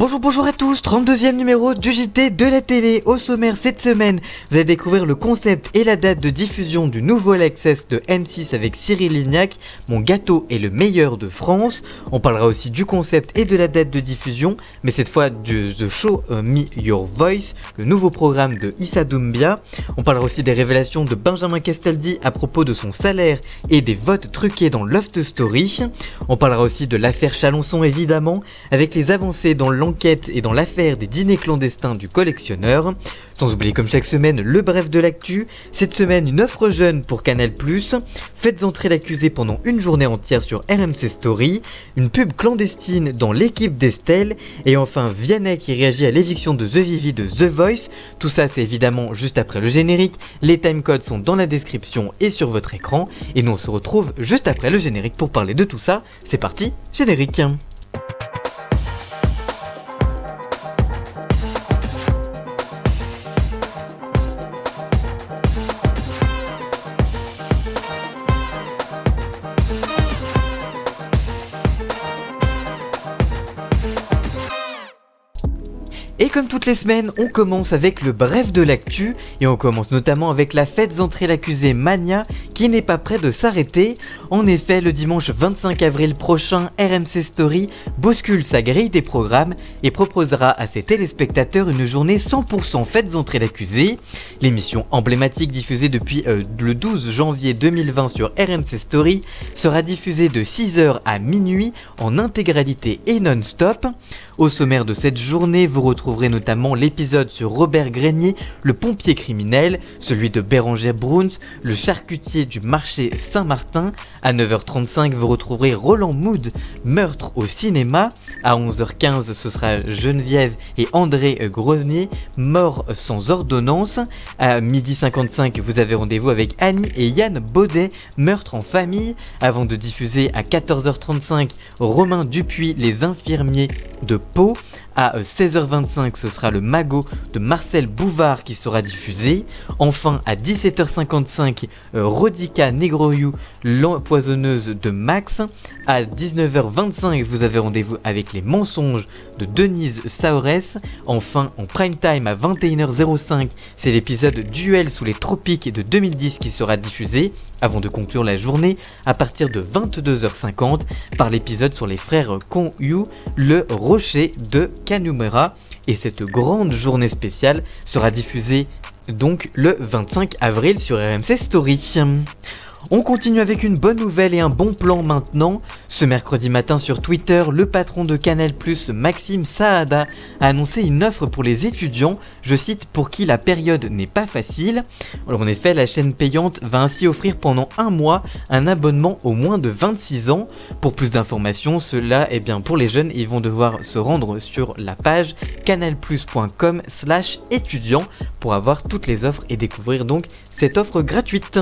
Bonjour à tous, 32e numéro du JT de la télé. Au sommaire cette semaine, vous allez découvrir le concept et la date de diffusion du nouveau All Access de M6 avec Cyril Lignac, Mon gâteau est le meilleur de France. On parlera aussi du concept et de la date de diffusion, mais cette fois du The Show Me Your Voice, le nouveau programme de Issa Doumbia. On parlera aussi des révélations de Benjamin Castaldi à propos de son salaire et des votes truqués dans Love Story. On parlera aussi de l'affaire Chalonçon évidemment, avec les avancées dans l'enquête et dans l'affaire des dîners clandestins du collectionneur. Sans oublier comme chaque semaine le bref de l'actu. Cette semaine une offre jeune pour Canal+, faites entrer l'accusé pendant une journée entière sur RMC Story, une pub clandestine dans l'équipe d'Estelle, et enfin Vianney qui réagit à l'éviction de The Vivi de The Voice. Tout ça c'est évidemment juste après le générique. Les timecodes sont dans la description et sur votre écran, et nous on se retrouve juste après le générique pour parler de tout ça. C'est parti, générique. Et comme toutes les semaines, on commence avec le bref de l'actu, et on commence notamment avec la fête entrer l'accusé Mania, qui n'est pas près de s'arrêter. En effet, le dimanche 25 avril prochain, RMC Story bouscule sa grille des programmes et proposera à ses téléspectateurs une journée 100% fête entrer l'accusé. L'émission emblématique diffusée depuis le 12 janvier 2020 sur RMC Story sera diffusée de 6h à minuit en intégralité et non-stop. Au sommaire de cette journée, vous retrouverez notamment l'épisode sur Robert Grenier, le pompier criminel, celui de Bérengère Bruns, le charcutier du marché Saint-Martin. À 9h35, vous retrouverez Roland Mood, meurtre au cinéma. À 11h15, ce sera Geneviève et André Grenier, mort sans ordonnance. À 12h55, vous avez rendez-vous avec Annie et Yann Baudet, meurtre en famille. Avant de diffuser à 14h35, Romain Dupuis, les infirmiers de Pau. À 16h25, ce sera le Magot de Marcel Bouvard qui sera diffusé. Enfin, à 17h55, Rodica Negroiu, l'empoisonneuse de Max. À 19h25, vous avez rendez-vous avec les mensonges de Denise Saorès. Enfin, en prime time à 21h05, c'est l'épisode Duel sous les tropiques de 2010 qui sera diffusé, avant de conclure la journée à partir de 22h50 par l'épisode sur les frères Conyu, le rocher de Canumera. Et cette grande journée spéciale sera diffusée donc le 25 avril sur RMC Story. On continue avec une bonne nouvelle et un bon plan maintenant. Ce mercredi matin sur Twitter, le patron de Canal+, Maxime Saada, a annoncé une offre pour les étudiants, je cite, pour qui la période n'est pas facile. Alors en effet, la chaîne payante va ainsi offrir pendant un mois un abonnement aux moins de 26 ans. Pour plus d'informations, pour les jeunes, ils vont devoir se rendre sur la page canalplus.com/étudiants pour avoir toutes les offres et découvrir donc cette offre gratuite.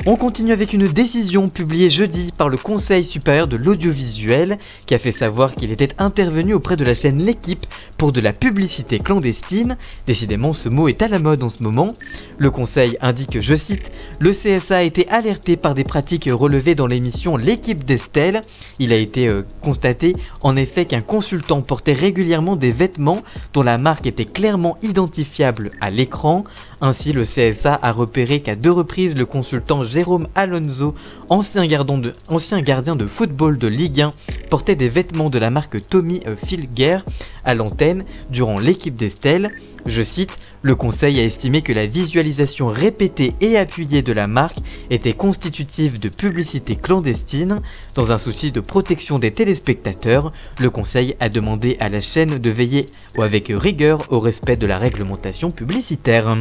On continue avec une décision publiée jeudi par le Conseil supérieur de l'audiovisuel qui a fait savoir qu'il était intervenu auprès de la chaîne L'Équipe pour de la publicité clandestine. Décidément, ce mot est à la mode en ce moment. Le Conseil indique, je cite, « Le CSA a été alerté par des pratiques relevées dans l'émission L'équipe d'Estelle. Il a été constaté en effet qu'un consultant portait régulièrement des vêtements dont la marque était clairement identifiable à l'écran. Ainsi, le CSA a repéré qu'à 2 reprises, le consultant Jérôme Alonso, ancien gardien de football de Ligue 1, portait des vêtements de la marque Tommy Hilfiger à l'antenne durant l'équipe d'Estelle. Je cite, « Le Conseil a estimé que la visualisation répétée et appuyée de la marque était constitutive de publicité clandestine. Dans un souci de protection des téléspectateurs, le Conseil a demandé à la chaîne de veiller avec rigueur au respect de la réglementation publicitaire. »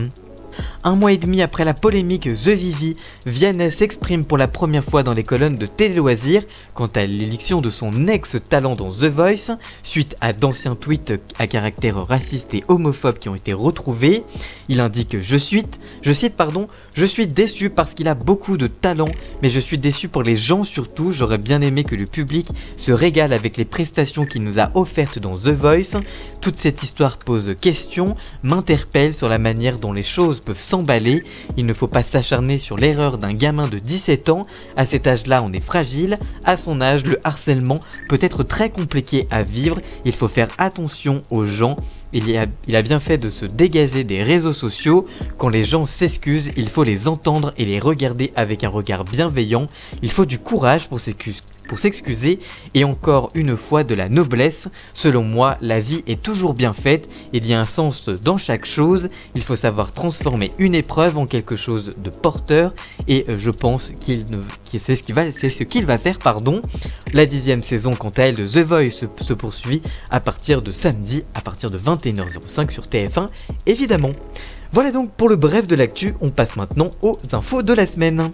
Un mois et demi après la polémique The Vivi, Vianney s'exprime pour la première fois dans les colonnes de Télé Loisirs quant à l'élection de son ex-talent dans The Voice, suite à d'anciens tweets à caractère raciste et homophobe qui ont été retrouvés. Il indique, je suis déçu parce qu'il a beaucoup de talent, mais je suis déçu pour les gens surtout, j'aurais bien aimé que le public se régale avec les prestations qu'il nous a offertes dans The Voice. Toute cette histoire pose question, m'interpelle sur la manière dont les choses peuvent s'emballer. Il ne faut pas s'acharner sur l'erreur d'un gamin de 17 ans. À cet âge-là, on est fragile. À son âge, le harcèlement peut être très compliqué à vivre. Il faut faire attention aux gens. Il a bien fait de se dégager des réseaux sociaux. Quand les gens s'excusent, il faut les entendre et les regarder avec un regard bienveillant. Il faut du courage pour s'excuser et encore une fois de la noblesse. Selon moi, la vie est toujours bien faite, il y a un sens dans chaque chose, il faut savoir transformer une épreuve en quelque chose de porteur et je pense c'est ce qu'il va faire. La 10e saison quant à elle de The Voice se poursuit à partir de samedi, à partir de 21h05 sur TF1 évidemment. Voilà donc pour le bref de l'actu, on passe maintenant aux infos de la semaine.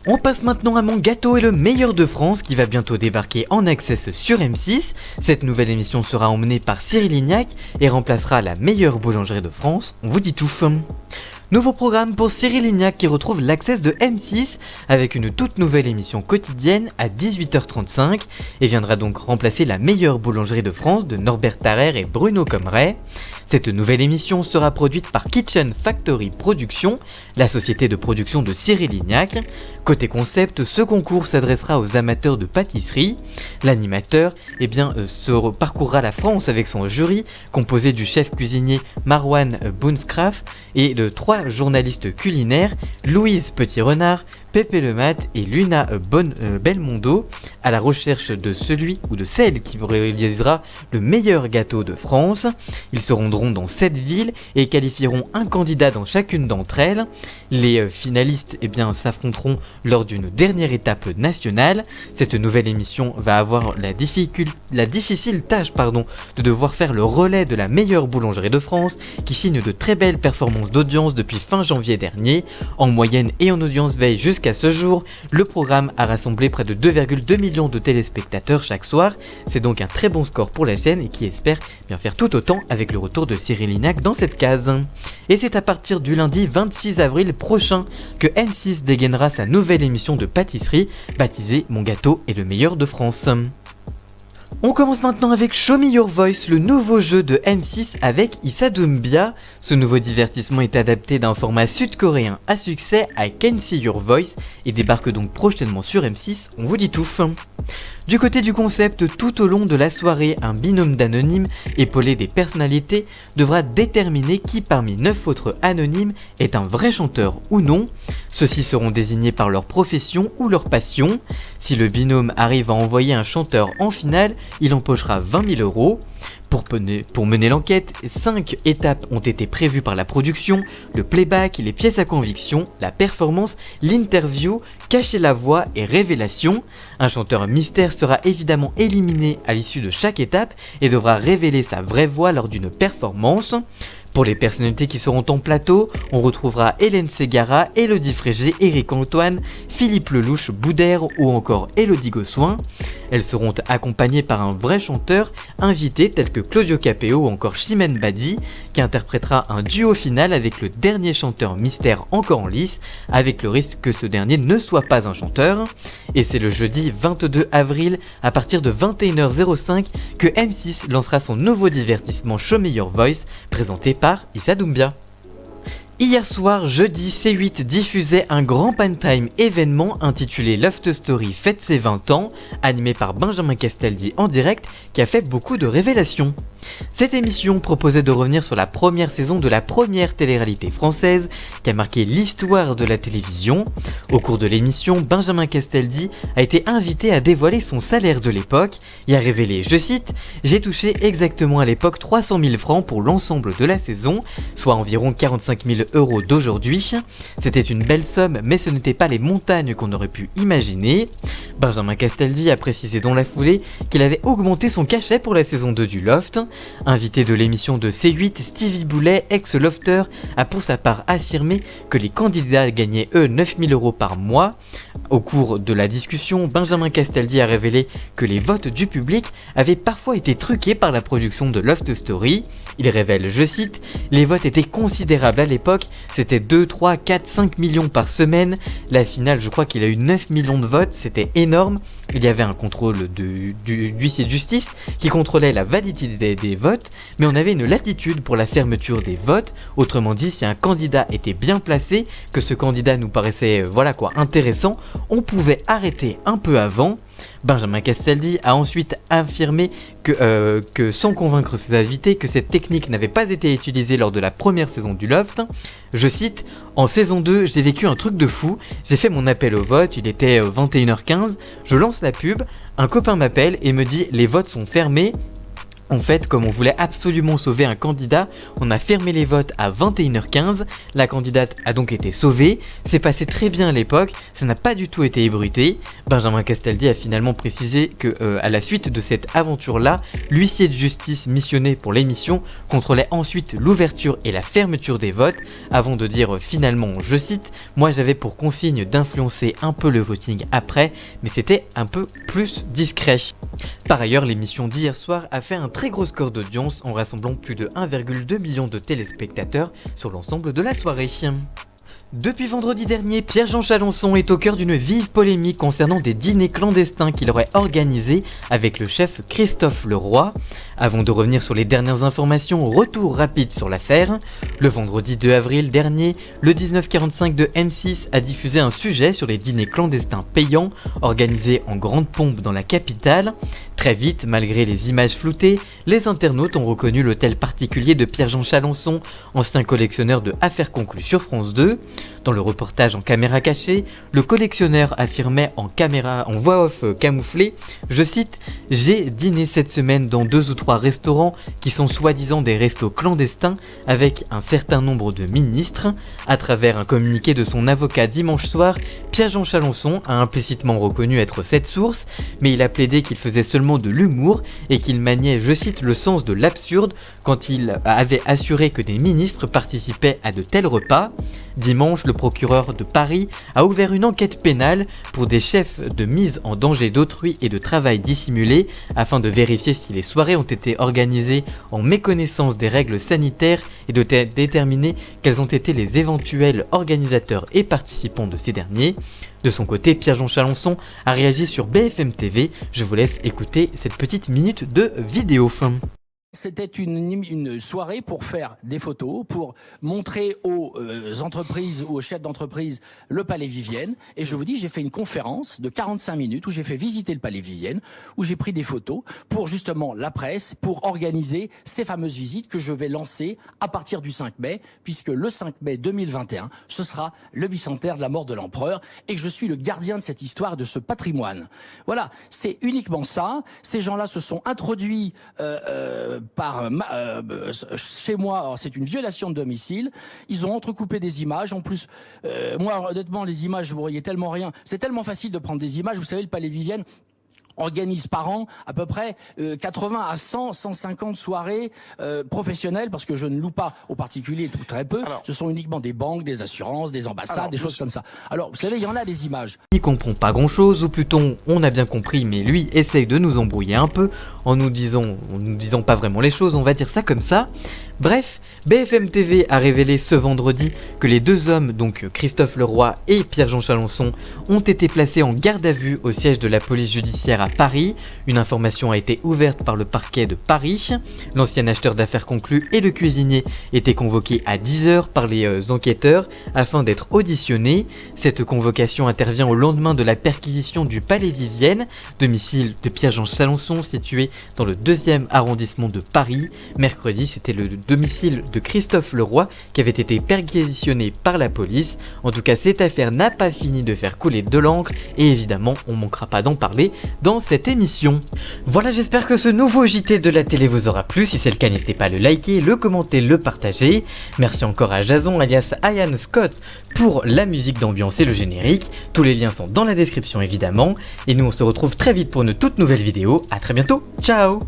On passe maintenant à Mon Gâteau est le meilleur de France qui va bientôt débarquer en access sur M6. Cette nouvelle émission sera emmenée par Cyril Lignac et remplacera la meilleure boulangerie de France, on vous dit tout. Nouveau programme pour Cyril Lignac qui retrouve l'access de M6 avec une toute nouvelle émission quotidienne à 18h35 et viendra donc remplacer la meilleure boulangerie de France de Norbert Tarrer et Bruno Comray. Cette nouvelle émission sera produite par Kitchen Factory Productions, la société de production de Cyril Lignac. Côté concept, ce concours s'adressera aux amateurs de pâtisserie. L'animateur parcourra la France avec son jury, composé du chef cuisinier Marwan Bounfkraf et de 3 journalistes culinaires, Louise Petit-Renard, Pépé Lemat et Luna Belmondo, à la recherche de celui ou de celle qui réalisera le meilleur gâteau de France. Ils se rendront dans 7 villes et qualifieront un candidat dans chacune d'entre elles. Les finalistes s'affronteront lors d'une dernière étape nationale. Cette nouvelle émission va avoir la difficile tâche de devoir faire le relais de la meilleure boulangerie de France qui signe de très belles performances d'audience depuis fin janvier dernier. En moyenne et en audience veille jusqu'à ce jour, le programme a rassemblé près de 2,2 millions de téléspectateurs chaque soir. C'est donc un très bon score pour la chaîne et qui espère bien faire tout autant avec le retour de Cyril Lignac dans cette case. Et c'est à partir du lundi 26 avril prochain que M6 dégainera sa nouvelle émission de pâtisserie baptisée Mon Gâteau est le meilleur de France. On commence maintenant avec Show Me Your Voice, le nouveau jeu de M6 avec Issa Doumbia. Ce nouveau divertissement est adapté d'un format sud-coréen à succès I Can See Your Voice et débarque donc prochainement sur M6, on vous dit tout. Du côté du concept, tout au long de la soirée, un binôme d'anonymes, épaulé des personnalités, devra déterminer qui parmi 9 autres anonymes est un vrai chanteur ou non. Ceux-ci seront désignés par leur profession ou leur passion. Si le binôme arrive à envoyer un chanteur en finale, il empochera 20 000 euros. Pour mener l'enquête, 5 étapes ont été prévues par la production: le playback, les pièces à conviction, la performance, l'interview, cacher la voix et révélation. Un chanteur mystère sera évidemment éliminé à l'issue de chaque étape et devra révéler sa vraie voix lors d'une performance. Pour les personnalités qui seront en plateau, on retrouvera Hélène Ségara, Élodie Frégé, Éric Antoine, Philippe Lelouch, Boudère ou encore Élodie Gossuin. Elles seront accompagnées par un vrai chanteur invité tel que Claudio Capéo ou encore Chimène Badi qui interprétera un duo final avec le dernier chanteur mystère encore en lice, avec le risque que ce dernier ne soit pas un chanteur. Et c'est le jeudi 22 avril à partir de 21h05 que M6 lancera son nouveau divertissement Show Me Your Voice présenté par Issa Doumbia. Hier soir, jeudi, C8 diffusait un grand prime time événement intitulé Love Story fête ses 20 ans, animé par Benjamin Castaldi en direct, qui a fait beaucoup de révélations. Cette émission proposait de revenir sur la première saison de la première télé-réalité française qui a marqué l'histoire de la télévision. Au cours de l'émission, Benjamin Castaldi a été invité à dévoiler son salaire de l'époque et a révélé, je cite, « J'ai touché exactement à l'époque 300 000 francs pour l'ensemble de la saison, soit environ 45 000 euros d'aujourd'hui. C'était une belle somme, mais ce n'était pas les montagnes qu'on aurait pu imaginer. » Benjamin Castaldi a précisé dans la foulée qu'il avait augmenté son cachet pour la saison 2 du Loft. Invité de l'émission de C8, Stevie Boulet, ex-lofter, a pour sa part affirmé que les candidats gagnaient eux 9 000 euros par mois. Au cours de la discussion, Benjamin Castaldi a révélé que les votes du public avaient parfois été truqués par la production de Love Story. Il révèle, je cite, « Les votes étaient considérables à l'époque, c'était 2, 3, 4, 5 millions par semaine. La finale, je crois qu'il a eu 9 millions de votes, c'était énorme. Il y avait un contrôle du huissier de justice qui contrôlait la validité des votes, mais on avait une latitude pour la fermeture des votes. Autrement dit, si un candidat était bien placé, que ce candidat nous paraissait intéressant, on pouvait arrêter un peu avant. » Benjamin Castaldi a ensuite affirmé que sans convaincre ses invités, que cette technique n'avait pas été utilisée lors de la première saison du Loft. Je cite, « En saison 2, j'ai vécu un truc de fou, j'ai fait mon appel au vote, il était 21h15, je lance la pub, un copain m'appelle et me dit « Les votes sont fermés ». En fait, comme on voulait absolument sauver un candidat, on a fermé les votes à 21h15, la candidate a donc été sauvée, c'est passé très bien à l'époque, ça n'a pas du tout été ébruité. Benjamin Castaldi a finalement précisé que, à la suite de cette aventure-là, l'huissier de justice missionné pour l'émission contrôlait ensuite l'ouverture et la fermeture des votes, avant de dire finalement, je cite, « Moi j'avais pour consigne d'influencer un peu le voting après, mais c'était un peu plus discret. » Par ailleurs, l'émission d'hier soir a fait un très gros score d'audience en rassemblant plus de 1,2 million de téléspectateurs sur l'ensemble de la soirée. Depuis vendredi dernier, Pierre-Jean Chalencon est au cœur d'une vive polémique concernant des dîners clandestins qu'il aurait organisés avec le chef Christophe Leroy. Avant de revenir sur les dernières informations, retour rapide sur l'affaire. Le vendredi 2 avril dernier, le 1945 de M6 a diffusé un sujet sur les dîners clandestins payants organisés en grande pompe dans la capitale. Très vite, malgré les images floutées, les internautes ont reconnu l'hôtel particulier de Pierre-Jean Chalencon, ancien collectionneur de Affaires conclues sur France 2. Dans le reportage en caméra cachée, le collectionneur affirmait en voix off camouflée, je cite, « J'ai dîné cette semaine dans 2 ou 3 restaurants qui sont soi-disant des restos clandestins avec un certain nombre de ministres. » À travers un communiqué de son avocat dimanche soir, Pierre-Jean Chalencon a implicitement reconnu être cette source, mais il a plaidé qu'il faisait seulement de l'humour et qu'il maniait, je cite, le sens de l'absurde quand il avait assuré que des ministres participaient à de tels repas. Dimanche, le procureur de Paris a ouvert une enquête pénale pour des chefs de mise en danger d'autrui et de travail dissimulé afin de vérifier si les soirées ont été organisées en méconnaissance des règles sanitaires et de déterminer quels ont été les éventuels organisateurs et participants de ces derniers. De son côté, Pierre-Jean Chalencon a réagi sur BFM TV. Je vous laisse écouter cette petite minute de vidéo. C'était une soirée pour faire des photos, pour montrer aux entreprises ou aux chefs d'entreprise le Palais Vivienne. Et je vous dis, j'ai fait une conférence de 45 minutes où j'ai fait visiter le Palais Vivienne, où j'ai pris des photos pour justement la presse, pour organiser ces fameuses visites que je vais lancer à partir du 5 mai, puisque le 5 mai 2021, ce sera le bicentenaire de la mort de l'empereur et que je suis le gardien de cette histoire, de ce patrimoine. Voilà, c'est uniquement ça. Ces gens-là se sont introduits chez moi, c'est une violation de domicile. Ils ont entrecoupé des images. En plus, moi, honnêtement, les images, vous voyez tellement rien. C'est tellement facile de prendre des images. Vous savez, le Palais Vivienne organise par an à peu près 80 à 100, 150 soirées professionnelles, parce que je ne loue pas aux particuliers très peu. Alors, ce sont uniquement des banques, des assurances, des ambassades, des choses comme ça. Alors, vous savez, il y en a des images. Il comprend pas grand chose, ou plutôt on a bien compris, mais lui essaye de nous embrouiller un peu en nous disant pas vraiment les choses, on va dire ça comme ça. Bref, BFM TV a révélé ce vendredi que les deux hommes, donc Christophe Leroy et Pierre-Jean Chalencon, ont été placés en garde à vue au siège de la police judiciaire à Paris. Une information a été ouverte par le parquet de Paris. L'ancien acheteur d'affaires conclu et le cuisinier étaient convoqués à 10h par les enquêteurs afin d'être auditionnés. Cette convocation intervient au lendemain de la perquisition du Palais Vivienne, domicile de Pierre-Jean Chalencon situé dans le 2e arrondissement de Paris. Mercredi, c'était le domicile de Christophe Leroy qui avait été perquisitionné par la police. En tout cas, cette affaire n'a pas fini de faire couler de l'encre et évidemment, on manquera pas d'en parler dans cette émission. Voilà, j'espère que ce nouveau JT de la télé vous aura plu. Si c'est le cas, n'hésitez pas à le liker, le commenter, le partager. Merci encore à Jason alias Ian Scott pour la musique d'ambiance et le générique. Tous les liens sont dans la description évidemment. Et nous on se retrouve très vite pour une toute nouvelle vidéo. À très bientôt, ciao.